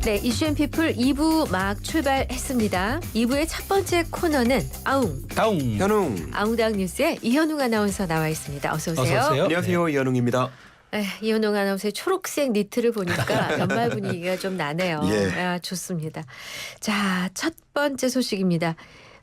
네, 이슈앤피플 2부 막 출발했습니다. 2부의 첫 번째 코너는 아웅. 다웅. 현웅. 아웅다웅 뉴스에 이현웅 아나운서 나와 있습니다. 어서 오세요. 어서 오세요. 안녕하세요. 이현웅입니다. 이현웅 아나운서의 초록색 니트를 보니까 연말 분위기가 좀 나네요. 예. 아, 좋습니다. 자, 첫 번째 소식입니다.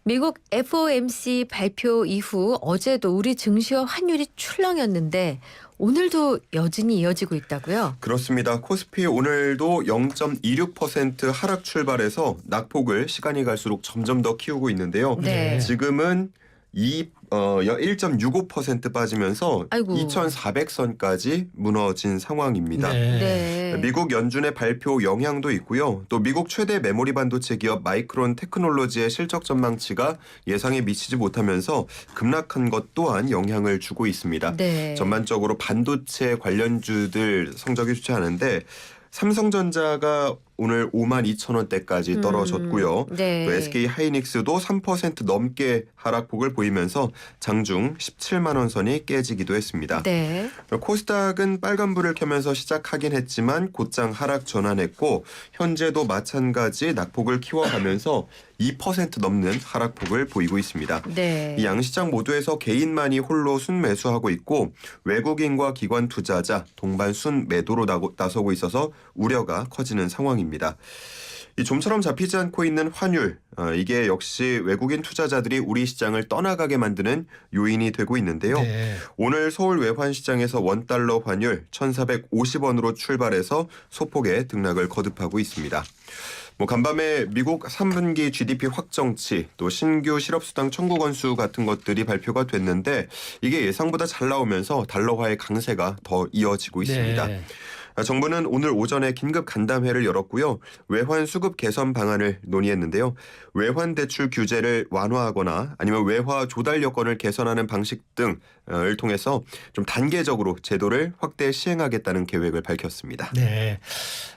미국 FOMC 발표 이후 어제도 우리 증시와 환율이 출렁였는데 오늘도 여진이 이어지고 있다고요? 그렇습니다. 코스피 오늘도 0.26% 하락 출발해서 낙폭을 시간이 갈수록 점점 더 키우고 있는데요. 네. 지금은 1.65% 빠지면서 아이고. 2,400선까지 무너진 상황입니다. 네. 미국 연준의 발표 영향도 있고요. 또 미국 최대 메모리 반도체 기업 마이크론 테크놀로지의 실적 전망치가 예상에 미치지 못하면서 급락한 것 또한 영향을 주고 있습니다. 네. 전반적으로 반도체 관련주들 성적이 좋지 않은데 삼성전자가 오늘 52,000원대까지 떨어졌고요. 네. 또 SK 하이닉스도 3% 넘게 하락폭을 보이면서 장중 17만 원 선이 깨지기도 했습니다. 네. 코스닥은 빨간불을 켜면서 시작하긴 했지만 곧장 하락 전환했고 현재도 마찬가지 낙폭을 키워가면서 2% 넘는 하락폭을 보이고 있습니다. 네. 이 양시장 모두에서 개인만이 홀로 순매수하고 있고 외국인과 기관 투자자 동반 순매도로 나서고 있어서 우려가 커지는 상황입니다. 이 좀처럼 잡히지 않고 있는 환율, 이게 역시 외국인 투자자들이 우리 시장을 떠나가게 만드는 요인이 되고 있는데요. 네. 오늘 서울 외환시장에서 원달러 환율 1,450원으로 출발해서 소폭의 등락을 거듭하고 있습니다. 간밤에 미국 3분기 GDP 확정치 또 신규 실업수당 청구 건수 같은 것들이 발표가 됐는데 이게 예상보다 잘 나오면서 달러화의 강세가 더 이어지고 있습니다. 네. 정부는 오늘 오전에 긴급 간담회를 열었고요. 외환 수급 개선 방안을 논의했는데요. 외환 대출 규제를 완화하거나 아니면 외화 조달 여건을 개선하는 방식 등을 통해서 좀 단계적으로 제도를 확대 시행하겠다는 계획을 밝혔습니다. 네.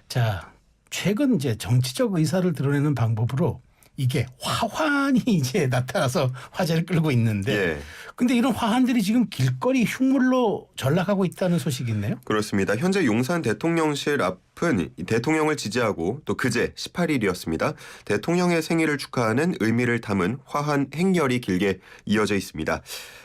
자, 최근 이제 정치적 의사를 드러내는 방법으로 이게 화환이 이제 나타나서 화제를 끌고 있는데 예. 근데 이런 화환들이 지금 길거리 흉물로 전락하고 있다는 소식이 있네요. 그렇습니다. 현재 용산 대통령실 앞은 대통령을 지지하고 또 그제 18일이었습니다. 대통령의 생일을 축하하는 의미를 담은 화환 행렬이 길게 이어져 있습니다.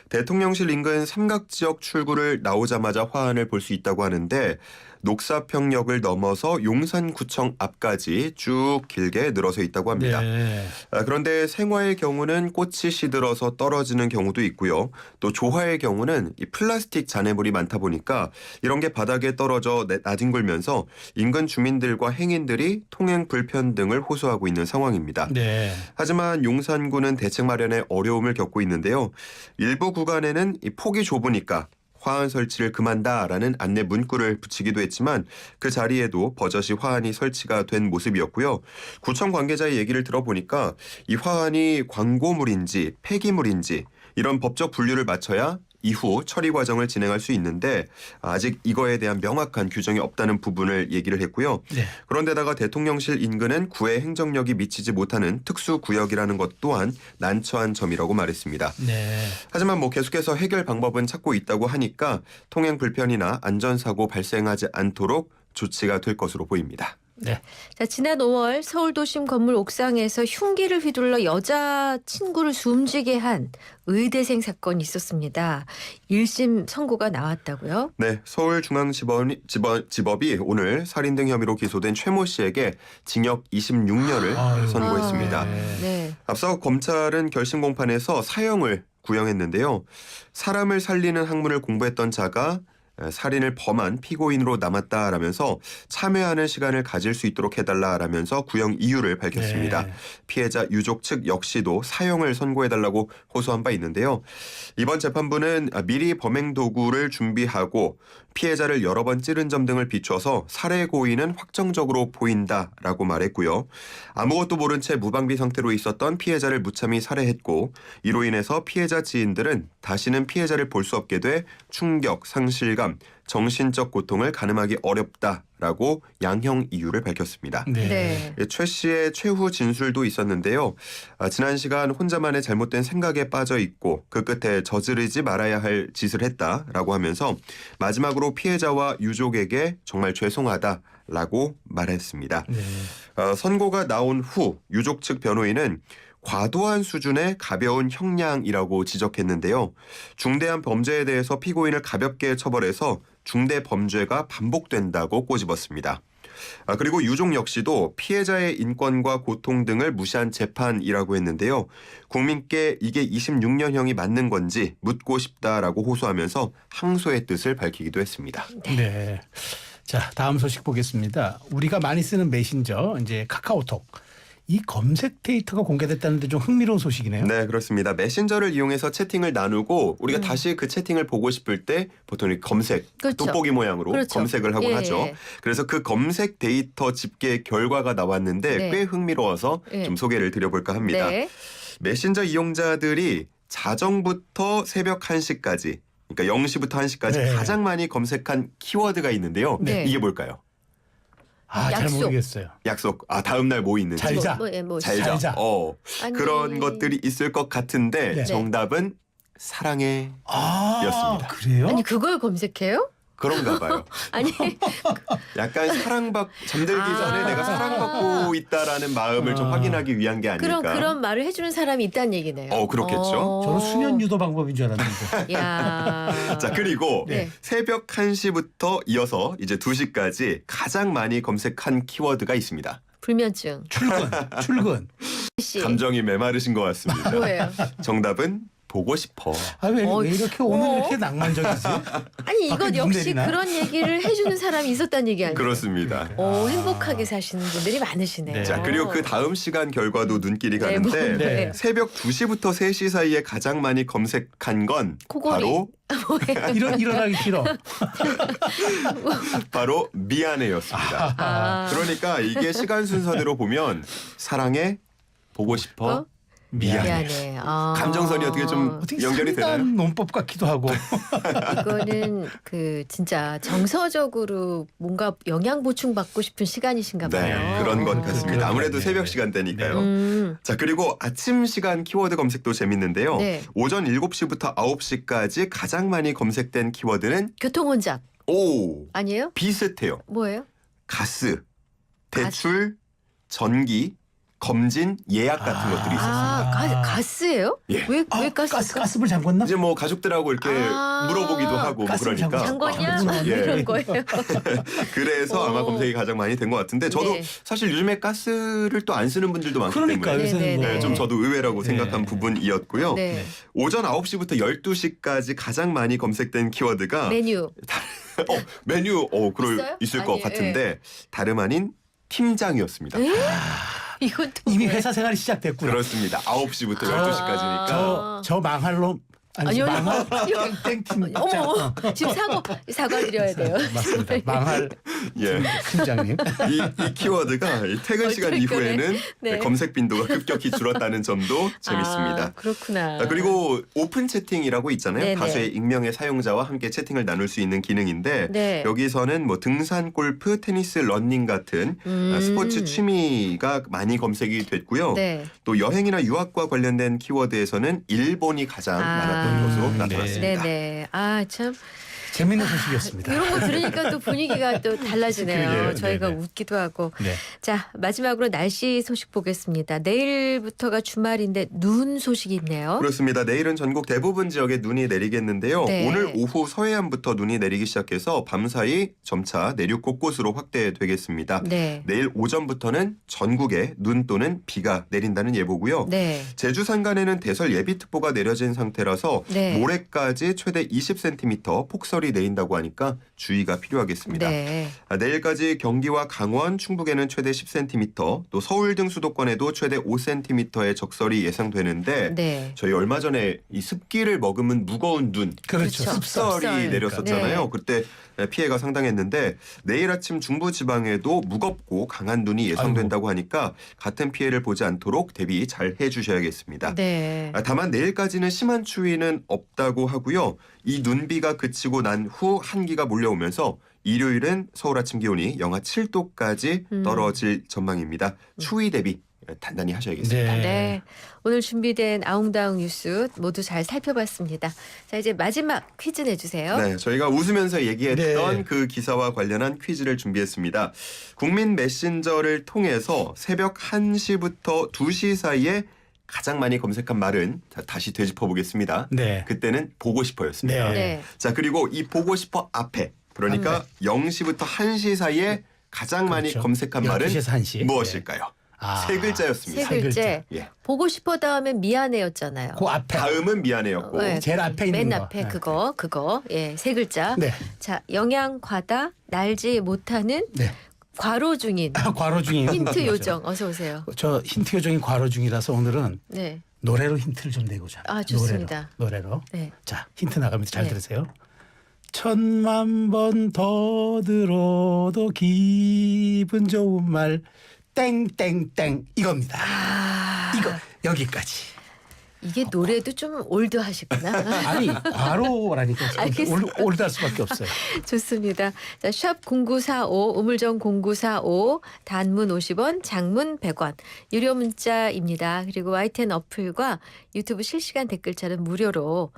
대통령실 인근 삼각지역 출구를 나오자마자 화환을 볼 수 있다고 하는데 녹사평역을 넘어서 용산구청 앞까지 쭉 길게 늘어서 있다고 합니다. 네. 그런데 생화의 경우는 꽃이 시들어서 떨어지는 경우도 있고요. 또 조화의 경우는 이 플라스틱 잔해물이 많다 보니까 이런 게 바닥에 떨어져 나뒹굴면서 인근 주민들과 행인들이 통행 불편 등을 호소하고 있는 상황입니다. 네. 하지만 용산구는 대책 마련에 어려움을 겪고 있는데요. 일부 구간에는 이 폭이 좁으니까 화환 설치를 금한다라는 안내 문구를 붙이기도 했지만 그 자리에도 버젓이 화환이 설치가 된 모습이었고요. 구청 관계자의 얘기를 들어보니까 이 화환이 광고물인지 폐기물인지 이런 법적 분류를 맞춰야 이후 처리 과정을 진행할 수 있는데 아직 이거에 대한 명확한 규정이 없다는 부분을 얘기를 했고요. 네. 그런데다가 대통령실 인근은 구의 행정력이 미치지 못하는 특수구역이라는 것 또한 난처한 점이라고 말했습니다. 네. 하지만 계속해서 해결 방법은 찾고 있다고 하니까 통행 불편이나 안전사고 발생하지 않도록 조치가 될 것으로 보입니다. 네. 자, 지난 5월 서울도심 건물 옥상에서 흉기를 휘둘러 여자 친구를 숨지게 한 의대생 사건이 있었습니다. 1심 선고가 나왔다고요? 네, 서울중앙지법이 오늘 살인 등 혐의로 기소된 최모 씨에게 징역 26년을 선고했습니다. 네. 앞서 검찰은 결심 공판에서 사형을 구형했는데요. 사람을 살리는 학문을 공부했던 자가 살인을 범한 피고인으로 남았다라면서 참여하는 시간을 가질 수 있도록 해달라라면서 구형 이유를 밝혔습니다. 네. 피해자 유족 측 역시도 사형을 선고해달라고 호소한 바 있는데요. 이번 재판부는 미리 범행 도구를 준비하고 피해자를 여러 번 찌른 점 등을 비춰서 살해 고의는 확정적으로 보인다라고 말했고요. 아무것도 모른 채 무방비 상태로 있었던 피해자를 무참히 살해했고 이로 인해서 피해자 지인들은 다시는 피해자를 볼 수 없게 돼 충격, 상실감, 부담, 정신적 고통을 가늠하기 어렵다라고 양형 이유를 밝혔습니다. 네. 최 씨의 최후 진술도 있었는데요. 지난 시간 혼자만의 잘못된 생각에 빠져 있고 그 끝에 저지르지 말아야 할 짓을 했다라고 하면서 마지막으로 피해자와 유족에게 정말 죄송하다라고 말했습니다. 네. 선고가 나온 후 유족 측 변호인은 과도한 수준의 가벼운 형량이라고 지적했는데요. 중대한 범죄에 대해서 피고인을 가볍게 처벌해서 중대 범죄가 반복된다고 꼬집었습니다. 그리고 유족 역시도 피해자의 인권과 고통 등을 무시한 재판이라고 했는데요. 국민께 이게 26년형이 맞는 건지 묻고 싶다라고 호소하면서 항소의 뜻을 밝히기도 했습니다. 네. 자, 다음 소식 보겠습니다. 우리가 많이 쓰는 메신저, 이제 카카오톡. 이 검색 데이터가 공개됐다는데 좀 흥미로운 소식이네요. 네, 그렇습니다. 메신저를 이용해서 채팅을 나누고 우리가 다시 그 채팅을 보고 싶을 때 보통 이 검색, 그렇죠. 돋보기 모양으로 그렇죠. 검색을 하곤 예, 하죠. 예. 그래서 그 검색 데이터 집계 결과가 나왔는데 네. 꽤 흥미로워서 예. 좀 소개를 드려볼까 합니다. 네. 메신저 이용자들이 자정부터 새벽 1시까지 그러니까 0시부터 1시까지 네. 가장 많이 검색한 키워드가 있는데요. 네. 이게 뭘까요? 아, 잘 약속. 모르겠어요. 약속. 다음 날 뭐 있는지. 잘 자. 잘 잘 자. 자. 아니. 그런 것들이 있을 것 같은데 네. 정답은 사랑해 아, 였습니다. 그래요? 아니 그걸 검색해요? 그런가 봐요. 아니 약간 잠들기 전에 내가 사랑받고 있다라는 마음을 좀 확인하기 위한 게 아닐까. 그런 말을 해주는 사람이 있다는 얘기네요. 그렇겠죠. 저는 수면 유도 방법인 줄 알았는데. 야. 자, 그리고 네. 새벽 1시부터 이어서 이제 2시까지 가장 많이 검색한 키워드가 있습니다. 불면증. 출근. 씨. 감정이 메마르신 것 같습니다. 뭐예요? 정답은 보고 싶어. 아, 왜 이렇게 오늘 이렇게 낭만적이지? 아니 밖에 이것 눈 역시 내리나? 그런 얘기를 해주는 사람이 있었다는 얘기 아니에요? 그렇습니다. 행복하게 사시는 분들이 많으시네요. 네. 자, 그리고 그 다음 시간 결과도 눈길이 네, 가는데 뭔데요? 새벽 2시부터 3시 사이에 가장 많이 검색한 건 코골이. 일어나기 싫어. 바로 미안해였습니다. 아. 그러니까 이게 시간 순서대로 보면 사랑해, 보고 싶어, 미안해. 미안해. 감정선이 어떻게 좀 어떻게 연결이 되나요? 상담 논법 같기도 하고. 이거는 진짜 정서적으로 뭔가 영양 보충 받고 싶은 시간이신가 봐요. 네, 그런 것 같습니다. 그런 아무래도 것 새벽 같네요. 시간대니까요. 자, 그리고 아침 시간 키워드 검색도 재밌는데요. 네. 오전 7시부터 9시까지 가장 많이 검색된 키워드는 교통혼잡 아니에요? 비슷해요. 뭐예요? 가스, 대출, 전기, 검진, 예약 같은 것들이 있었습니다. 가스예요? 예. 왜 가스? 가스불 잠궜나? 이제 뭐 가족들하고 이렇게 물어보기도 하고 뭐 가스불 그러니까 잠궜냐? 예. 이런 거예요. 그래서 아마 검색이 가장 많이 된 것 같은데 저도 네. 사실 요즘에 가스를 또 안 쓰는 분들도 많기 그러니까 때문에 요새는 네, 뭐. 네, 좀 저도 의외라고 생각한 네. 부분이었고요. 네. 오전 9시부터 12시까지 가장 많이 검색된 키워드가 메뉴. 메뉴 있어요? 있을 것 아니에요. 같은데 다름 아닌 팀장이었습니다. 이건 또 이미 뭐예요? 회사 생활이 시작됐구나. 그렇습니다. 9시부터 12시까지니까. 저 망할 놈. 아니, 아니요. 망할 땡팀. 어머, 지금 사과 드려야 돼요. 맞습니다. 망할 예. 팀장님. 이 키워드가 이 퇴근 시간 어쩔 이후에는 네. 검색 빈도가 급격히 줄었다는 점도 재밌습니다. 그렇구나. 그리고 오픈 채팅이라고 있잖아요. 네네. 다수의 익명의 사용자와 함께 채팅을 나눌 수 있는 기능인데 네. 여기서는 뭐 등산, 골프, 테니스, 러닝 같은 스포츠 취미가 많이 검색이 됐고요. 네. 또 여행이나 유학과 관련된 키워드에서는 일본이 가장 많았던 것으로 나타났습니다. 네네. 참 재밌는 소식이었습니다. 이런 거 들으니까 또 분위기가 또 달라지네요. 그러게요. 저희가 네네. 웃기도 하고. 네. 자, 마지막으로 날씨 소식 보겠습니다. 내일부터가 주말인데 눈 소식이 있네요. 그렇습니다. 내일은 전국 대부분 지역에 눈이 내리겠는데요. 네. 오늘 오후 서해안부터 눈이 내리기 시작해서 밤사이 점차 내륙 곳곳으로 확대되겠습니다. 네. 내일 오전부터는 전국에 눈 또는 비가 내린다는 예보고요. 네. 제주 산간에는 대설 예비특보가 내려진 상태라서 네. 모레까지 최대 20cm 폭설이 내린다고 하니까 주의가 필요하겠습니다. 네. 내일까지 경기와 강원, 충북에는 최대 10cm, 또 서울 등 수도권에도 최대 5cm의 적설이 예상되는데 네. 저희 얼마 전에 이 습기를 머금은 무거운 눈, 그렇죠. 그렇죠. 습설이 습설. 내렸었잖아요. 네. 그때 피해가 상당했는데 내일 아침 중부 지방에도 무겁고 강한 눈이 예상된다고 하니까 같은 피해를 보지 않도록 대비 잘 해주셔야겠습니다. 네. 다만 내일까지는 심한 추위는 없다고 하고요. 이 눈비가 그치고 난 후 한기가 몰려오면서 일요일은 서울 아침 기온이 영하 7도까지 떨어질 전망입니다. 추위 대비 단단히 하셔야겠습니다. 네. 오늘 준비된 아웅다웅 뉴스 모두 잘 살펴봤습니다. 자, 이제 마지막 퀴즈 내주세요. 네, 저희가 웃으면서 얘기했던 네. 그 기사와 관련한 퀴즈를 준비했습니다. 국민 메신저를 통해서 새벽 1시부터 2시 사이에 가장 많이 검색한 말은 다시 되짚어 보겠습니다. 네. 그때는 보고 싶어였습니다. 네. 네. 자, 그리고 이 보고 싶어 앞에 그러니까 0시부터 1시 사이에 가장 많이 그렇죠. 검색한 말은 12시에서 1시. 무엇일까요? 아. 세 글자였습니다. 세 글자. 예. 보고 싶어 다음엔 미안해였잖아요. 그 앞에 다음은 미안해였고 네. 제일 앞에 있는 맨 거. 앞에 네. 그거. 예, 세 글자. 네. 자, 영양 과다, 날지 못하는 네. 과로 중인 과로 중인 힌트 거죠. 요정 어서 오세요. 저 힌트 요정이 과로 중이라서 오늘은 네. 노래로 힌트를 좀 내고자. 아, 좋습니다. 노래로. 네. 자, 힌트 나갑니다. 잘 네. 들으세요. 1000만 번 더 들어도 기분 좋은 말 땡땡땡 이겁니다. 아, 이거 여기까지. 이게 노래도 좀 올드하시구나. 아니 과로라니까 알겠습니다. 올드할 수밖에 없어요. 좋습니다. 자, 샵 0945 우물정 0945 단문 50원, 장문 100원. 유료 문자입니다. 그리고 YTN 어플과 유튜브 실시간 댓글창은 무료로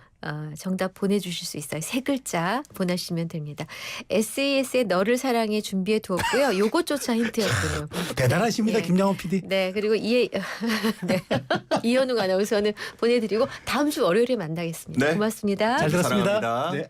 정답 보내주실 수 있어요. 세 글자 보내시면 됩니다. SES의 너를 사랑해 준비해 두었고요. 요것조차 힌트였군요. 대단하십니다, 예. 김양호 PD. 네, 그리고 네. 이현웅 아나운서는 보내드리고 다음 주 월요일에 만나겠습니다. 네. 고맙습니다. 잘 들었습니다. 사랑합니다. 네.